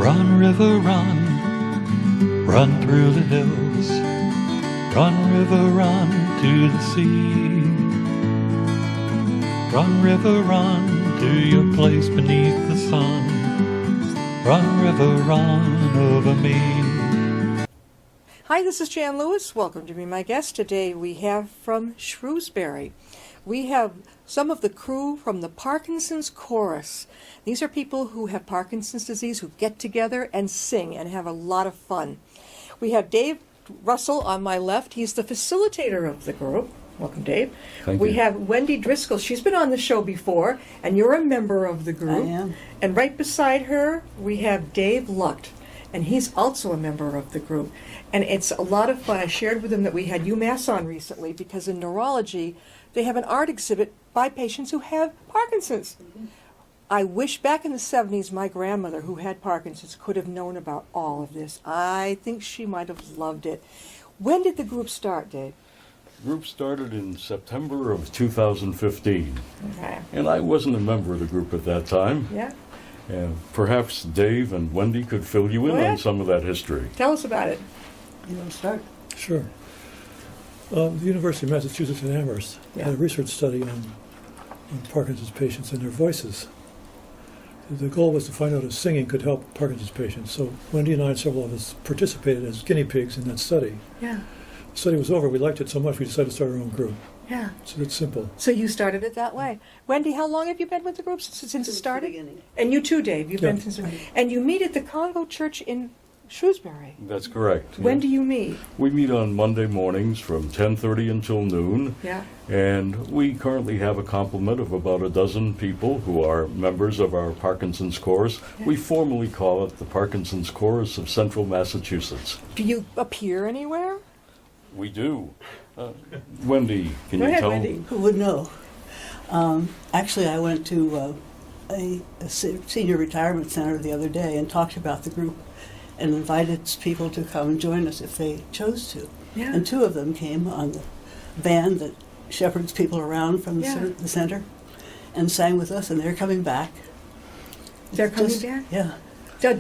Run, river, run, run through the hills. Run, river, run to the sea. Run, river, run to your place beneath the sun. Run, river, run over me. Hi, this is Jan Lewis. Welcome to be my guest. Today we have from Shrewsbury. We have some of the crew from the Parkinsons Chorus. These are people who have Parkinson's disease who get together and sing and have a lot of fun. We have Dave Russell on my left. He's the facilitator of the group. Welcome, Dave. Thank we you. have Wendy Driscoll. She's been on the show before, and you're a member of the group. I am. And right beside her, we have Dave Lucht, and he's also a member of the group. And it's a lot of fun. I shared with him that we had UMass on recently because in neurology, they have an art exhibit by patients who have Parkinson's. Mm-hmm. I wish back in the 70s my grandmother, who had Parkinson's, could have known about all of this. I think she might have loved it. When did the group start, Dave? The group started in September of 2015, Okay. and I wasn't a member of the group at that time. Yeah? And perhaps Dave and Wendy could fill you in Go ahead. on some of that history. Tell us about it. You want to start? Sure. The University of Massachusetts in Amherst Yeah. had a research study on Parkinson's patients and their voices. The goal was to find out if singing could help Parkinson's patients. So Wendy and I and several of us participated as guinea pigs in that study. Yeah. The study was over. We liked it so much we decided to start our own group. Yeah. So it's simple. So you started it that way. Wendy, how long have you been with the group since it started? Beginning. And you too, Dave. You've Yeah. been since. And you meet at the Congo Church in Shrewsbury. That's correct. When do you meet? We meet on Monday mornings from 10:30 until noon, Yeah. and we currently have a complement of about a dozen people who are members of our Parkinson's Chorus. Yeah. We formally call it the Parkinson's Chorus of Central Massachusetts. Do you appear anywhere? We do. Wendy, can Go you ahead, tell Wendy. Who would know? Actually, I went to a senior retirement center the other day and talked about the group and invited people to come and join us if they chose to. Yeah. And two of them came on the van that shepherds people around from the, Yeah. the center and sang with us, and they're coming back. They're coming Just- back? Yeah. So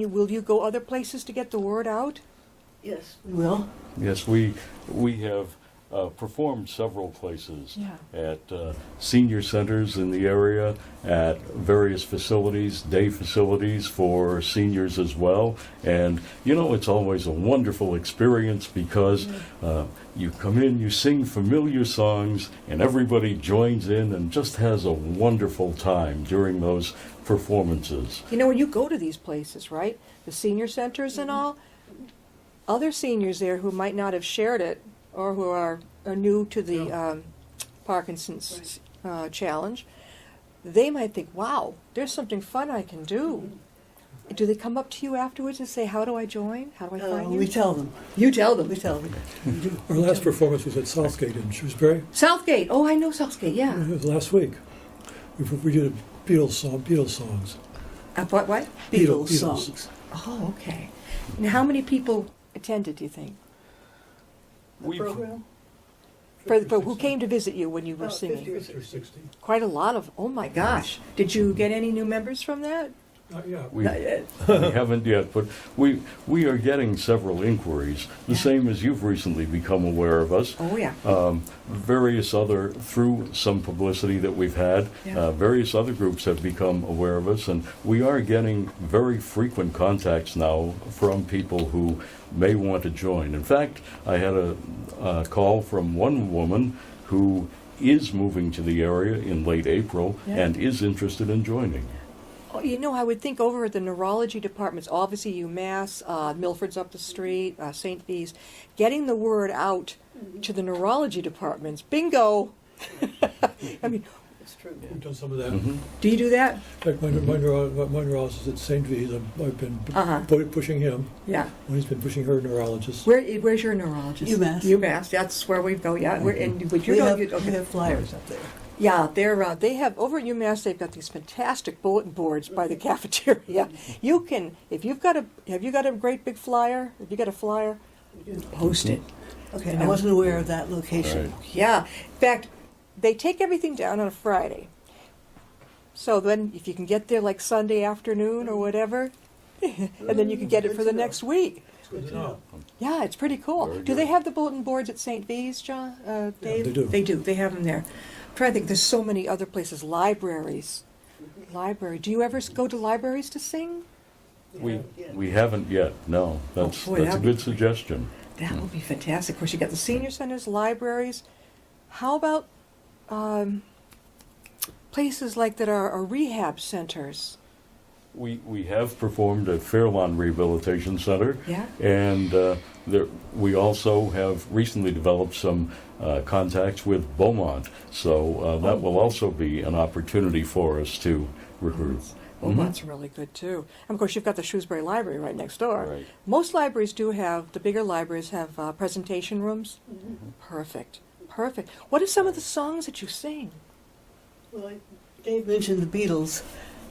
will you go other places to get the word out? Yes, we will. Yes, we have performed several places Yeah. at senior centers in the area, at various facilities, day facilities for seniors as well. And, you know, it's always a wonderful experience because you come in, you sing familiar songs, and everybody joins in and just has a wonderful time during those performances. You know, when you go to these places, right? The senior centers and all, other seniors there who might not have shared it or who are new to the Parkinson's challenge, they might think, wow, there's something fun I can do. Do they come up to you afterwards and say, how do I join? How do I find you? We tell them. You tell them. We tell them. Our last performance was at Southgate in Shrewsbury. Southgate. Oh, I know Southgate, yeah. It was last week. We did Beatles songs. What? Beatles Beatles. songs. Oh, okay. And how many people attended, do you think? We've- Program? For who came to visit you when you were 50 singing? or 60. Quite a lot of, oh my gosh. Did you get any new members from that? Not yet. We, Not yet. we haven't yet, but we are getting several inquiries, the same as you've recently become aware of us. Oh, yeah. Various other, through some publicity that we've had, Yeah. various other groups have become aware of us, and we are getting very frequent contacts now from people who may want to join. In fact, I had a call from one woman who is moving to the area in late April Yeah. and is interested in joining. Oh, you know, I would think over at the neurology departments, obviously UMass, Milford's up the street, St. V's, getting the word out to the neurology departments. Bingo! I mean, It's true. We've done some of that. Mhm. do you do that? In fact, my neurologist is at St. V's. I've been Uh-huh. pushing him Yeah. when he's been pushing her neurologist. Where's your neurologist? UMass. UMass. That's where we go. Yeah. And would you We go? have, you- okay. we have flyers up there. Yeah, they have over at UMass. They've got these fantastic bulletin boards by the cafeteria. You can, if you've got have you got a great big flyer? If you got a flyer, post it. Okay, You I know. wasn't aware of that location. Right. Yeah. In fact, they take everything down on a Friday. So then, if you can get there like Sunday afternoon or whatever, And then you can get it for the next week. Good to know. Yeah, it's pretty cool. Very Do they good. have the bulletin boards at St. V's, John? Dave? they do. They do. They have them there. I'm trying to think. There's so many other places. Libraries. Library. Do you ever go to libraries to sing? We haven't yet. No, that's boy, that's a that'd be good suggestion. That would be fantastic. Of course, you got the senior centers, libraries. How about places like that are rehab centers? We have performed at Fairlawn Rehabilitation Center. Yeah. And we also have recently developed some contacts with Beaumont. So that will also be an opportunity for us to recruit. Beaumont's really good too. And of course, you've got the Shrewsbury Library right next door. Right. Most libraries do have, the bigger libraries have presentation rooms. Perfect. Perfect. What are some of the songs that you sing? Well, Dave mentioned the Beatles.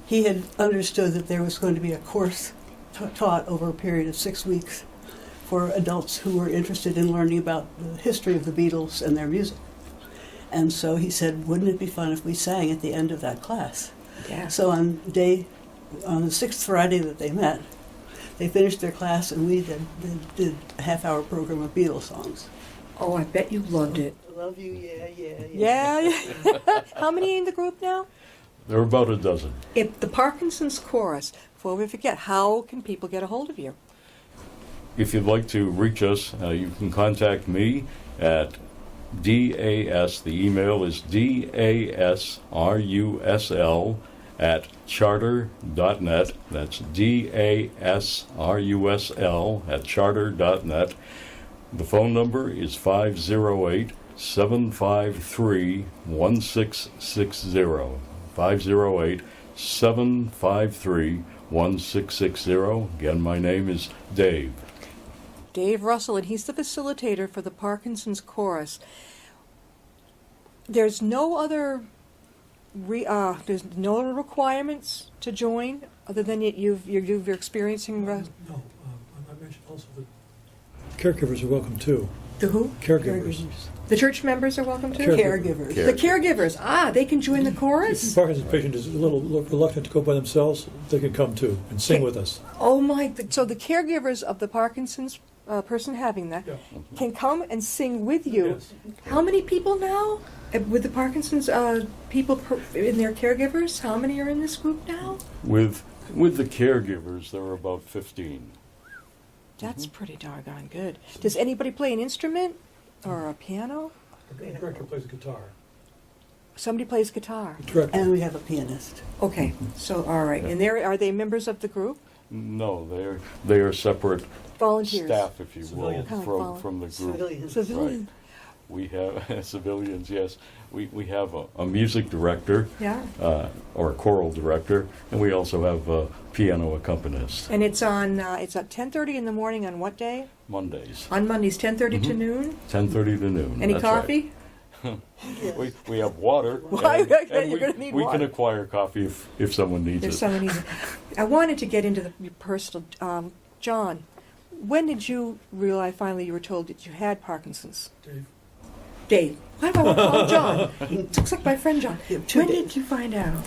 He had understood that there was going to be a course taught over a period of 6 weeks for adults who were interested in learning about the history of the Beatles and their music. And so he said, wouldn't it be fun if we sang at the end of that class? Yeah. So on the 6th Friday that they met, they finished their class and we did a half-hour program of Beatles songs. Oh, I bet you loved it. Love you, yeah. Yeah. How many in the group now? There are about a dozen. If the Parkinsons chorus, before we forget, how can people get a hold of you? If you'd like to reach us, you can contact me at DAS. The email is dasrusl@charter.net. That's dasrusl@charter.net. The phone number is 508-753-1660. 508-753-1660. Again, my name is Dave. Dave Russell, and he's the facilitator for the Parkinson's chorus. There's no other there's no other requirements to join other than you're experiencing No, I mentioned also that caregivers are welcome too. the who? Caregivers. The church members are welcome to? Caregivers. The caregivers. They can join the If chorus? a Parkinson's patient is a little reluctant to go by themselves, they can come too and sing with us. Oh my, so the caregivers of the Parkinson's person having that Yeah. can come and sing with you. Yes. How many people now? With the Parkinson's people in their caregivers, how many are in this group now? With the caregivers, there are about 15. That's pretty doggone good. Does anybody play an instrument or a piano? The director plays the guitar. Somebody plays guitar. The director. And we have a pianist. Okay, so all right. And are they members of the group? No, they are separate Volunteers. staff, if you will, Civilians. from the group. Civilians. Civilian. We have civilians, yes. We have a music director, Yeah. or a choral director, and we also have a piano accompanist. And it's at 10:30 in the morning on what day? Mondays, On Mondays, 10:30 to noon. 10:30 to noon. Any that's right. coffee? We have water. Why? and You're gonna need we water. can acquire coffee if someone needs There's it. someone easy. I wanted to get into your personal. John, when did you realize finally you were told that you had Parkinson's? Dave. Why do I want to call him John? He looks like my friend John. Yeah, two When Daves. did you find out?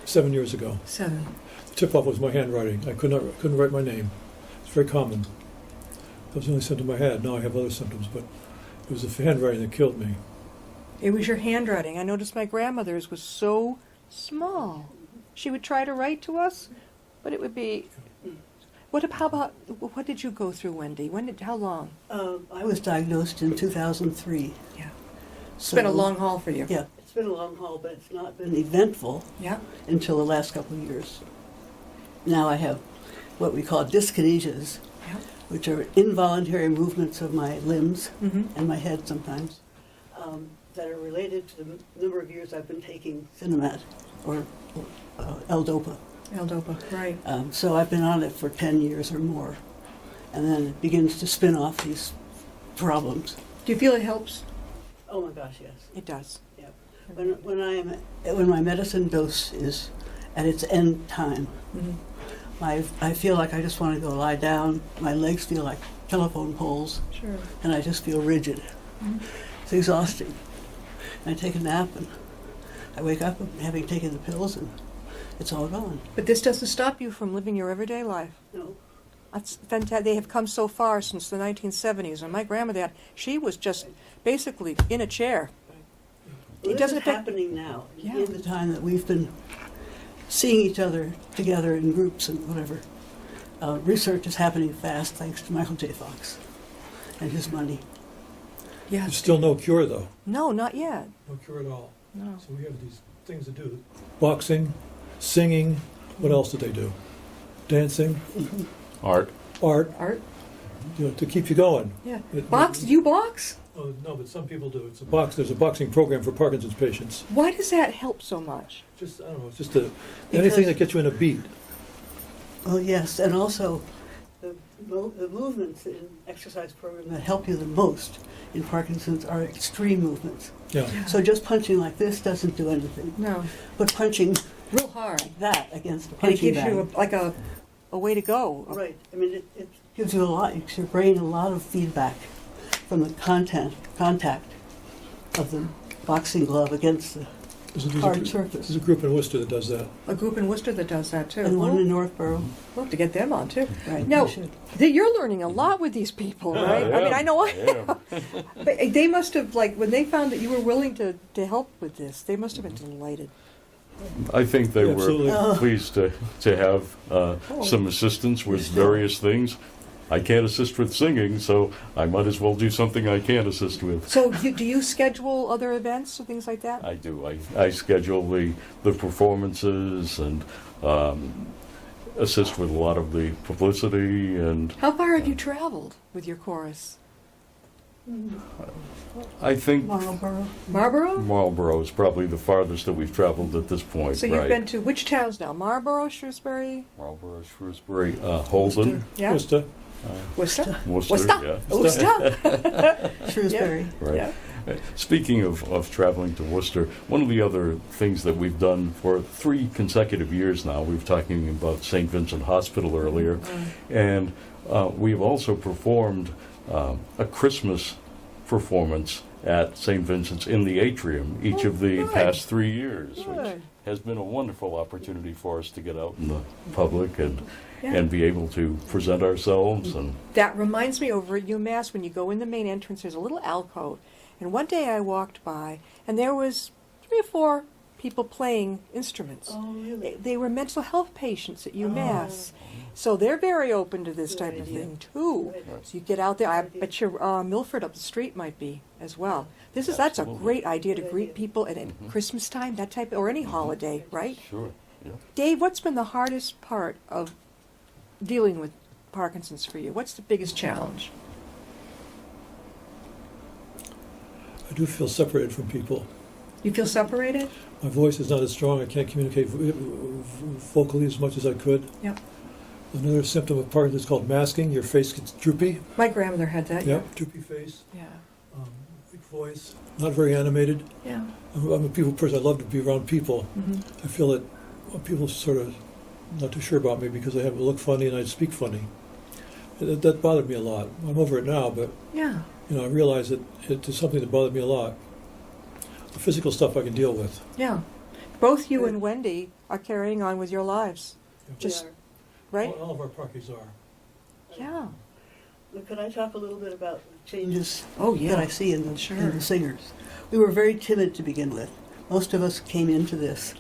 7 years ago. 7. The tip-off was my handwriting. I couldn't write my name. It's very common. That was the only symptom I had. Now I have other symptoms, but it was the handwriting that killed me. It was your handwriting. I noticed my grandmother's was so small. She would try to write to us, but it would be. What did you go through, Wendy? How long? I was diagnosed in 2003. Yeah. It's So, been a long haul for you. Yeah, it's been a long haul, but it's not been eventful Yeah. until the last couple of years. Now I have what we call dyskinesias, Yeah. which are involuntary movements of my limbs Mm-hmm. and my head sometimes, that are related to the number of years I've been taking Cinemat or L-Dopa. L-Dopa, right. So I've been on it for 10 years or more, and then it begins to spin off these problems. Do you feel it helps? Oh my gosh, yes. It does. Yeah. When my medicine dose is at its end time, Mm-hmm. I feel like I just want to go lie down. My legs feel like telephone poles, Sure. and I just feel rigid. Mhm. It's exhausting. And I take a nap, and I wake up having taken the pills, and it's all gone. But this doesn't stop you from living your everyday life. No. That's fantastic. They have come so far since the 1970s. And my grandmother, she was just basically in a chair. It doesn't is affect- happening now. Yeah. In the time that we've been seeing each other together in groups and whatever. Research is happening fast thanks to Michael J. Fox and his money. Yeah. There's still no cure, though. No, not yet. No cure at all. No. So we have these things to do. Boxing, singing, what else do they do? Dancing, Art. art, Art. to keep you going. Yeah. It- Box? Do you box? Oh, no, but some people do. There's a boxing program for Parkinson's patients. Why does that help so much? Just, I don't know, it's just Because- anything that gets you in a beat. Well, yes, and also the movements in exercise program that help you the most in Parkinson's are extreme movements. Yeah. So just punching like this doesn't do anything. No. But punching Real hard. like that against a And it punching gives bag. you a way to go. Right. I mean, it gives you it gives your brain a lot of feedback from the contact of the boxing glove against the hard surface. There's a group in Worcester that does that. A group in Worcester that does that too. And one in Northborough. We'll have to get them on too. Right. No, you should. you're learning a lot with these people, right? I mean, I know Yeah. but they must have, like, when they found that you were willing to help with this, they must have been delighted. I think they Yeah, were absolutely. pleased to have some assistance with various things. I can't assist with singing, so I might as well do something I can assist with. So do you schedule other events or things like that? I do. I schedule the performances and assist with a lot of the publicity and How far have you traveled with your chorus? I think Marlborough. Marlborough? Marlborough is probably the farthest that we've traveled at this point. So you've right. been to which towns now? Marlborough, Shrewsbury? Marlborough, Shrewsbury, Holden, Yeah. Worcester. Worcester? Worcester. Yeah. Worcester. Shrewsbury. Right. Yeah. Speaking of traveling to Worcester, one of the other things that we've done for 3 consecutive years now, we were talking about St. Vincent Hospital earlier, and we've also performed a Christmas performance at St. Vincent's in the atrium each of the good. past 3 years, which Good. has been a wonderful opportunity for us to get out in the public and Yeah. be able to present ourselves. And That reminds me, over at UMass, when you go in the main entrance, there's a little alcove. And one day I walked by, and there was 3 or 4 people playing instruments. Oh, really? They were mental health patients at UMass. So they're very open to this Good type of idea. thing, too. Right. So you get out there. I bet you Milford up the street might be as well. That's a Absolutely. great idea to Good greet idea. people at Christmas time, that type, or any holiday, right? sure, yeah. Dave, what's been the hardest part of dealing with Parkinson's for you? What's the biggest challenge? I do feel separated from people. You feel separated? My voice is not as strong. I can't communicate vocally as much as I could. Yep. Another symptom of Parkinson's is called masking. Your face gets droopy. My grandmother had that. Yeah, droopy face, Yeah. weak voice, not very animated. Yeah. I'm a people person. I love to be around people. Hmm. I feel that people sort of not too sure about me because I have look funny and I speak funny. That bothered me a lot. I'm over it now, but Yeah. I realize that it is something that bothered me a lot. The physical stuff I can deal with. Yeah. Both you and Wendy are carrying on with your lives, just We are. right? All of our Parkies are. Yeah. But could I talk a little bit about the changes Oh, yeah. that I see in Sure. the singers? We were very timid to begin with. Most of us came into this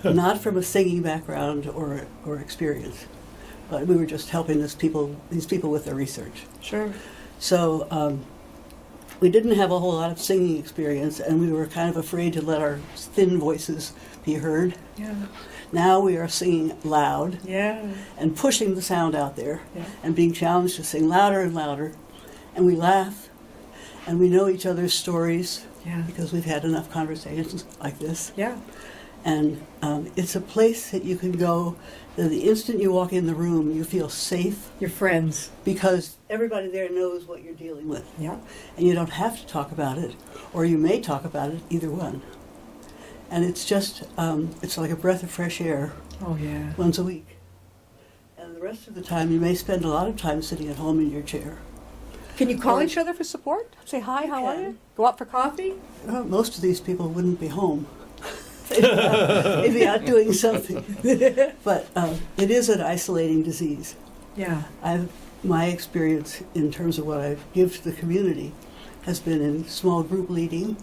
not from a singing background or experience, but we were just helping these people with their research. Sure. So we didn't have a whole lot of singing experience, and we were kind of afraid to let our thin voices be heard. Yeah. Now we are singing loud Yeah. and pushing the sound out there Yeah. and being challenged to sing louder and louder. And we laugh and we know each other's stories Yeah. because we've had enough conversations like this. Yeah. And it's a place that you can go that the instant you walk in the room, you feel safe Your friends. because everybody there knows what you're dealing with. Yeah. And you don't have to talk about it, or you may talk about it, either one. And it's just, it's like a breath of fresh air Oh, yeah. once a week. And the rest of the time, you may spend a lot of time sitting at home in your chair. Can you call each other for support? Say hi, You how are can. you? Go out for coffee? Well, most of these people wouldn't be home. maybe out doing something. But it is an isolating disease. Yeah. My experience in terms of what I give to the community has been in small group leading,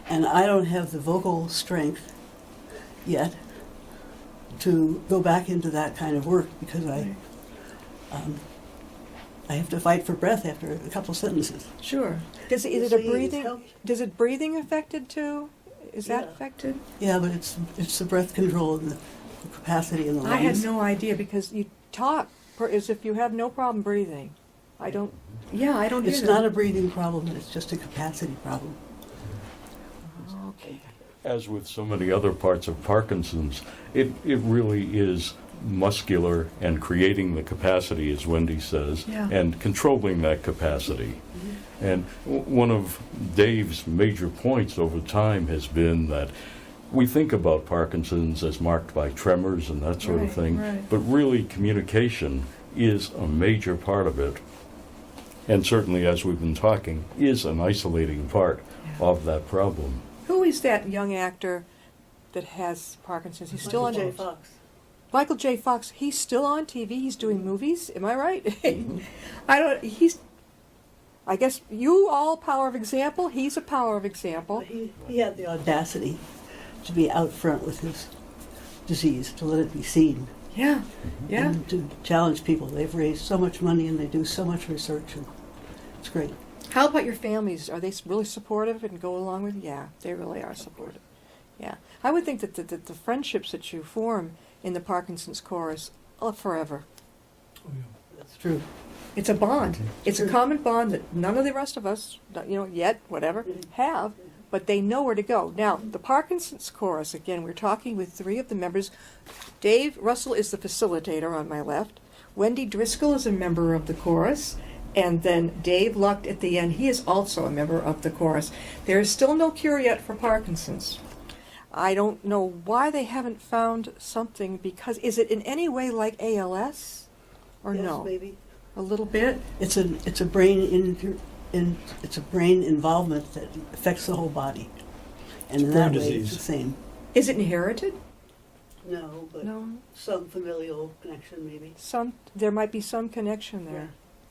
and I don't have the vocal strength yet to go back into that kind of work because I have to fight for breath after a couple sentences. Sure. Is it a Singing has breathing? helped. Does it breathing affected too? Is that Yeah. affected? Yeah, but it's the breath control and the capacity in the lungs. I had no idea because you talk as if you have no problem breathing. I don't. Yeah, I don't. It's either. not a breathing problem. It's just a capacity problem. Okay. As with so many other parts of Parkinson's, it really is muscular and creating the capacity, as Wendy says, Yeah. and controlling that capacity. And one of Dave's major points over time has been that we think about Parkinson's as marked by tremors and that sort of Right, thing, right. but really communication is a major part of it. And certainly, as we've been talking, is an isolating part Yeah. of that problem. Who is that young actor that has Parkinson's? He's still on Michael J. Fox. Michael J. Fox. He's still on TV. He's doing movies. Am I right? I don't. He's. I guess you all power of example. He's a power of example. He had the audacity to be out front with his disease, to let it be seen, Yeah. Yeah. and to challenge people. They've raised so much money and they do so much research, and it's great. How about your families? Are they really supportive and go along with you? Yeah, they really are supportive. Yeah. I would think that the friendships that you form in the Parkinson's chorus are forever. Oh, yeah. That's true. It's a bond. It's a common bond that none of the rest of us, yet, whatever, have, but they know where to go. Now, the Parkinson's chorus, again, we're talking with three of the members. Dave Russell is the facilitator on my left. Wendy Driscoll is a member of the chorus. And then Dave Lucht at the end, he is also a member of the chorus. There is still no cure yet for Parkinson's. I don't know why they haven't found something, because is it in any way like ALS? Or Yes, no? maybe. A little bit? It's a brain it's a brain involvement that affects the whole body, and in brain that way disease. it's the same. Is it inherited? No, but No. some familial connection maybe. There might be some connection there.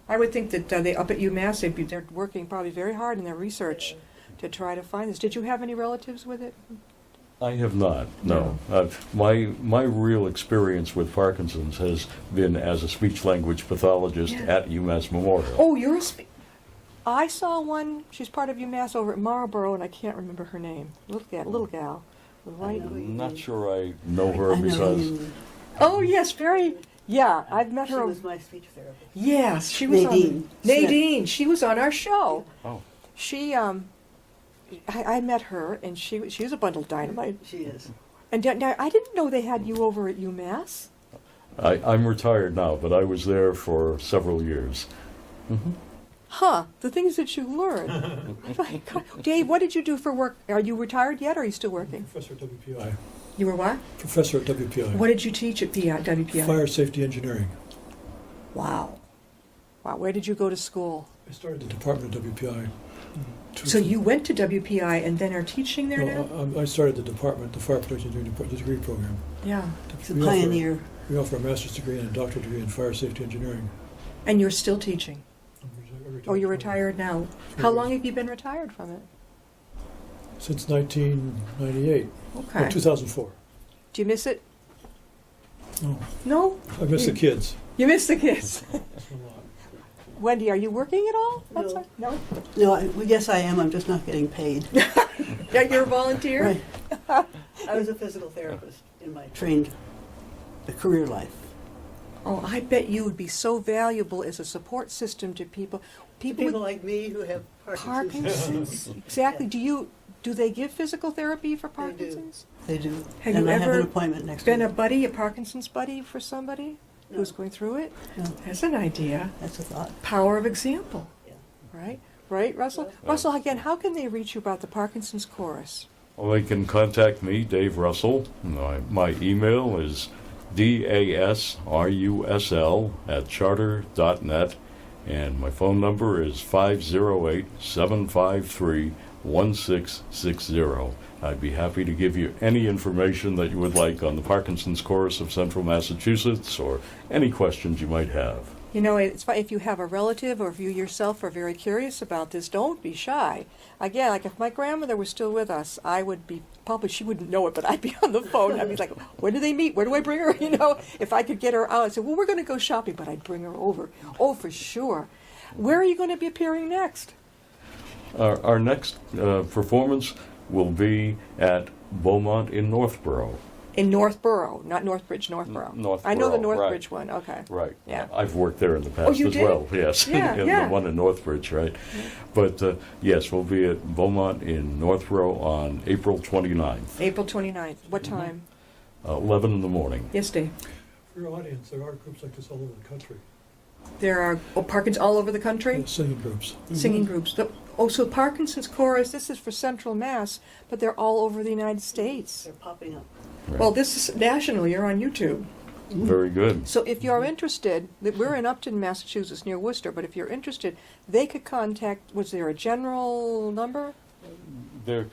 I would think that they up at UMass, they're working probably very hard in their research to try to find this. Did you have any relatives with it? I have not, no. My real experience with Parkinson's has been as a speech-language pathologist Yeah. at UMass Memorial. Oh, you're I saw one, she's part of UMass over at Marlborough, and I can't remember her name. Little gal. With white. I'm not sure I know her I know because you. Oh, yes, yeah, I've met She her. was my speech therapist. Yes, she was Nadine on Nadine. She was on our show. oh, She I met her, and she was a bundle of dynamite. She is. And now I didn't know they had you over at UMass. I'm retired now, but I was there for several years. Huh? The things that you learn. My God. Dave, what did you do for work? Are you retired yet, or are you still working? Professor at WPI. You were what? Professor at WPI. What did you teach at WPI? Fire safety engineering. Wow. Wow. Where did you go to school? I started the department at WPI. So you went to WPI and then are teaching there now? No, I started the department, the fire protection engineering department, the degree program. Yeah. He's a pioneer. We offer a master's degree and a doctorate degree in fire safety engineering. And you're still teaching? I'm retired. Oh, you're retired now. How long have you been retired from it? Since 1998. Okay. Or 2004. Do you miss it? No, No? I miss the kids. You miss the kids. That's a lot. Wendy, are you working at all? No. outside? No? No, well, yes, I am. I'm just not getting paid. Yeah, you're a volunteer? Right. I was a physical therapist in my trained career life. Oh, I bet you would be so valuable as a support system to people. People People with like me who have Parkinson's. Exactly. Do they give physical therapy for They do. Parkinson's? They do. Have and you I have ever an appointment next Been a week. buddy, a Parkinson's buddy for somebody No. who's going through it? No, That's an idea. that's a thought. Power of example. Yeah. Right? Right, Russell? Russell, again, how can they reach you about the Parkinson's chorus? Well, they can contact me, Dave Russell. My email is dasrusl@charter.net, and my phone number is 508-753-1111. 888-888-1660. I'd be happy to give you any information that you would like on the Parkinson's Chorus of Central Massachusetts or any questions you might have. You know, it's fine if you have a relative or if you yourself are very curious about this, don't be shy. Again, like if my grandmother was still with us, I would be, probably she wouldn't know it, but I'd be on the phone. I'd be like, when do they meet? Where do I bring her? You know, if I could get her out, I'd say, well, we're going to go shopping, but I'd bring her over. Oh, for sure. Where are you going to be appearing next? Our next performance will be at Beaumont in Northborough. In Northborough, not Northbridge, Northborough. Northborough, I know the right. Northbridge one, okay. Right. Yeah. I've worked there in the past you as did? well. Yes. Yeah, in yeah. the one in Northbridge, right? Yeah. But yes, we'll be at Beaumont in Northborough on April 29th, April 29th. What time? 11 in the morning. Yes, Dave. For your audience, there are groups like this all over the country. There are Parkinson's all over the country? Singing groups. Singing groups. So Parkinson's Chorus, this is for Central Mass, but they're all over the United States. They're popping up. Right. Well, this is national. You're on YouTube. Very good. So if you're interested, we're in Upton, Massachusetts, near Worcester, but if you're interested, they could contact, was there a general number? There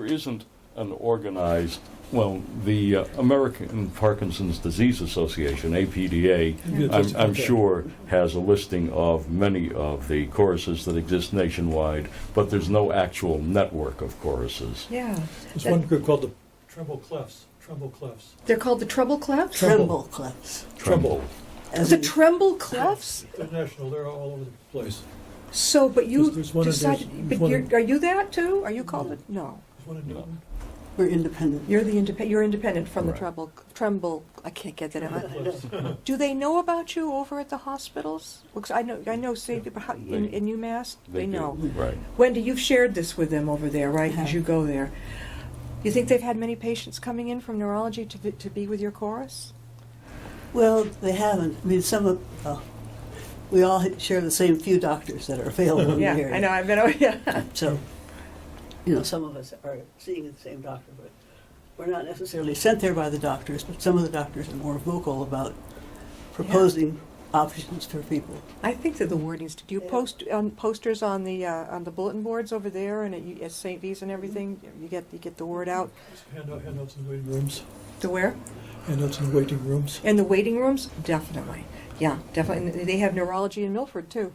isn't an organized, well, the American Parkinson's Disease Association, APDA, Yeah. I'm sure has a listing of many of the choruses that exist nationwide, but there's no actual network of choruses. Yeah. There's one group called the Tremble Clefs. Tremble Clefs. They're called the Treble Clefs? Tremble clefs. Tremble. As The in- Treble Clefs? They're national. They're all over the place. So, but you There's one in- decided, there's but one you're, in- are you that too? Are you called it? No. There's one in No. Newton. We're independent. You're the you're independent from the Right. Tremble, I can't get that out. Do they know about you over at the hospitals? Because I know, say, in UMass, they do. know. Right. Wendy, you've shared this with them over there, right? Because Uh-huh. you go there. You think they've had many patients coming in from neurology to be with your chorus? Well, they haven't. I mean, we all share the same few doctors that are available in Yeah, the area. I know. I've been. Yeah. So, some of us are seeing the same doctor, but we're not necessarily sent there by the doctors, but some of the doctors are more vocal about proposing options for people. I think that the word needs to. Do you Yeah. post on posters on the bulletin boards over there and at St. V's and everything? You get the word out. Handouts in the waiting rooms. To where? Handouts in the waiting rooms. In the waiting rooms? Definitely. Yeah, definitely. And they have neurology in Milford, too.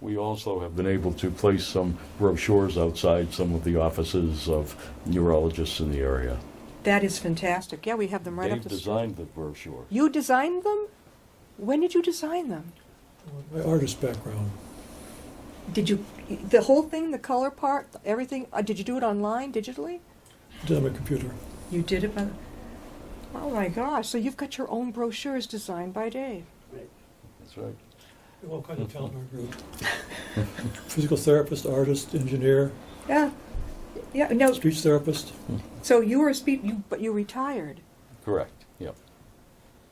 We also have been able to place some brochures outside some of the offices of neurologists in the area. That is fantastic. Yeah, we have them right Dave up the street. designed the brochure. You designed them? When did you design them? My artist background. Did you, the whole thing, the color part, everything, did you do it online, digitally? I did it on my computer. You did it by, oh my gosh, so you've got your own brochures designed by Dave. That's right. We have all kinds of talent in our group. Physical therapist, artist, engineer, Yeah, yeah, no, speech therapist. so you were but you retired. Correct. Yep.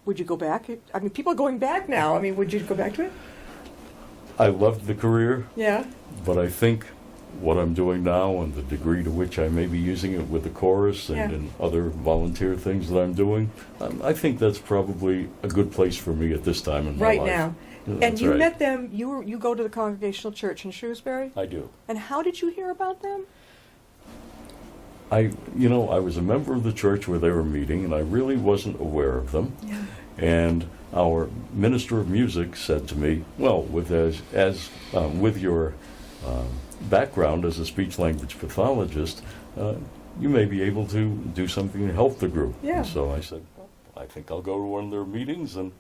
Would you go back? I mean, people are going back now. I mean, would you go back to it? I loved the career, Yeah. but I think what I'm doing now and the degree to which I may be using it with the chorus and Yeah. in other volunteer things that I'm doing, I think that's probably a good place for me at this time in my Right life. now. And That's you right. met them, you go to the Congregational Church in Shrewsbury? I do. And how did you hear about them? I was a member of the church where they were meeting, and I really wasn't aware of them. Yeah. And our minister of music said to me, "Well, with your background as a speech language pathologist, you may be able to do something to help the group." Yeah. And so I said, "I think I'll go to one of their meetings, and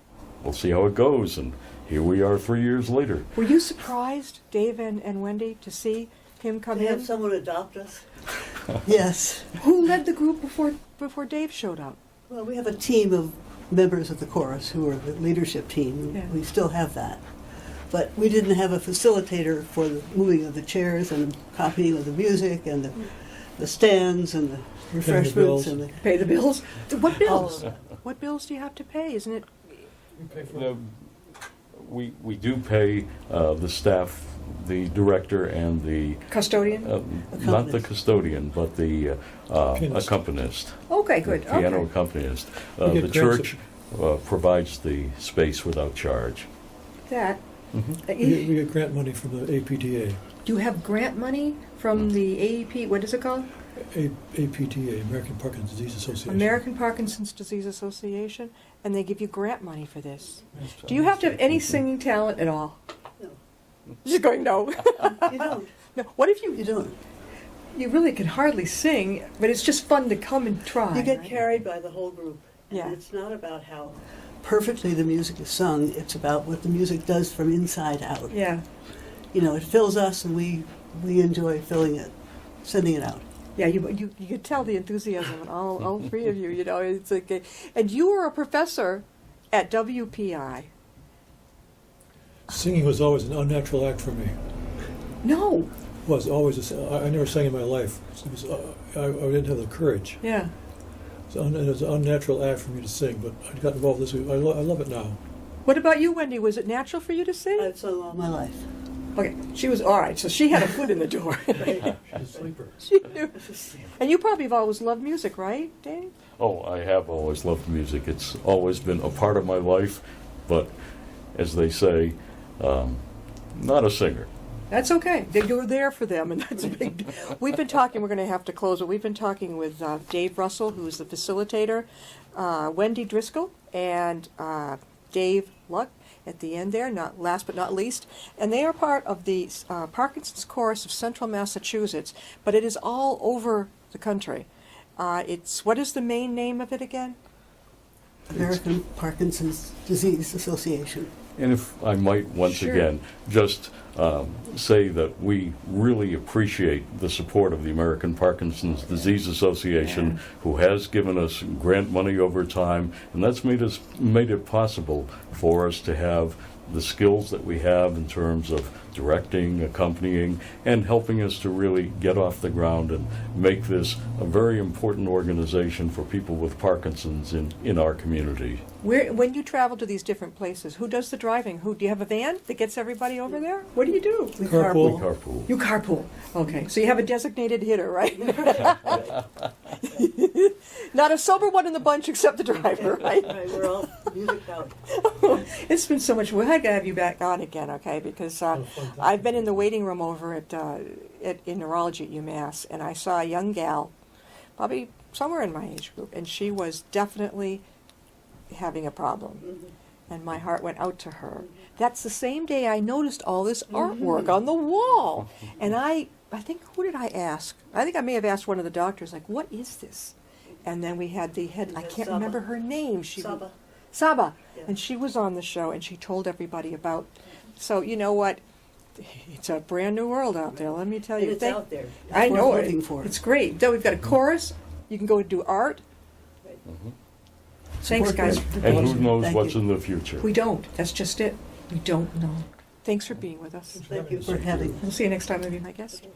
we'll see how it goes." And here we are 3 years later. Were you surprised, Dave and Wendy, to see him come To have in? someone adopt us? Yes. Who led the group before Dave showed up? Well, we have a team of members of the chorus who are the leadership team. Yeah. We still have that. But we didn't have a facilitator for the moving of the chairs and the copying of the music and the stands and the refreshments bills. and the Pay the bills? What all bills? of that. What bills do you have to pay? Isn't it? We pay for Uh, we do pay the staff, the director, and the Custodian? not the custodian, but the Pianist. accompanist, Okay, good. the piano Okay. accompanist. We get The grants church provides the space without charge. That We get grant money from the APDA. Do you have grant money from the AEP? What is it called? APDA, American Parkinson's Disease Association. American Parkinson's Disease Association, and they give you grant money for this. Do you have to have any singing talent at all? No. Just going no. You don't. No. What if You don't. you really can hardly sing, but it's just fun to come and try. You get right? carried by the whole group. And Yeah. it's not about how perfectly the music is sung. It's about what the music does from inside out. Yeah. You know, it fills us, and we enjoy filling it, sending it out. Yeah, you could tell the enthusiasm in all three of you. You know, it's like, and you were a professor at WPI. Singing was always an unnatural act for me. No. Was always. I never sang in my life. It was, I didn't have the courage. Yeah. It was an unnatural act for me to sing, but I got involved this week. I love it now. What about you, Wendy? Was it natural for you to sing? I've sung all my life. Okay, she was all right. So she had a foot in the door. She's a sleeper. She knew. And you probably have always loved music, right, Dave? Oh, I have always loved music. It's always been a part of my life, but as they say, not a singer. That's okay. You were there for them, and that's a big. We've been talking. We're going to have to close, but we've been talking with Dave Russell, who's the facilitator, Wendy Driscoll, and Dave Luck at the end there. Not last but not least, and they are part of the Parkinson's Chorus of Central Massachusetts. But it is all over the country. It's what is the main name of it again? American Parkinson's Disease Association. And if I might once Sure. again just say that we really appreciate the support of the American Parkinson's Disease Association, who has given us grant money over time, and that's made it possible for us to have the skills that we have in terms of directing, accompanying, and helping us to really get off the ground and make this a very important organization for people with Parkinson's in our community. When you travel to these different places, who does the driving? Do you have a van that gets everybody over there? What do you do? We Carpool. We carpool. You carpool. Okay, so you have a designated hitter, right? Not a sober one in the bunch except the driver, right? Right, we're all music out. It's been so much. We had to have you back on again, okay? Because I've been in the waiting room over in neurology at UMass, and I saw a young gal, probably somewhere in my age group, and she was definitely having a problem. And my heart went out to her. That's the same day I noticed all this artwork on the wall. And I think, who did I ask? I think I may have asked one of the doctors, like, what is this? And then we had the head, I can't Saba. remember her name. Saba. Saba. Yeah. And she was on the show, and she told everybody about. So, you know what? It's a brand new world out there, let me tell And you. it's out there. I It's know worth it. looking for. It's great. Then we've got a chorus. You can go do art. Thanks, Support guys. group. And who knows Thank what's you. in the future? We don't. That's just it. We don't know. Thanks for being with us. Thank you for having us. We'll see you next time. Maybe my guest.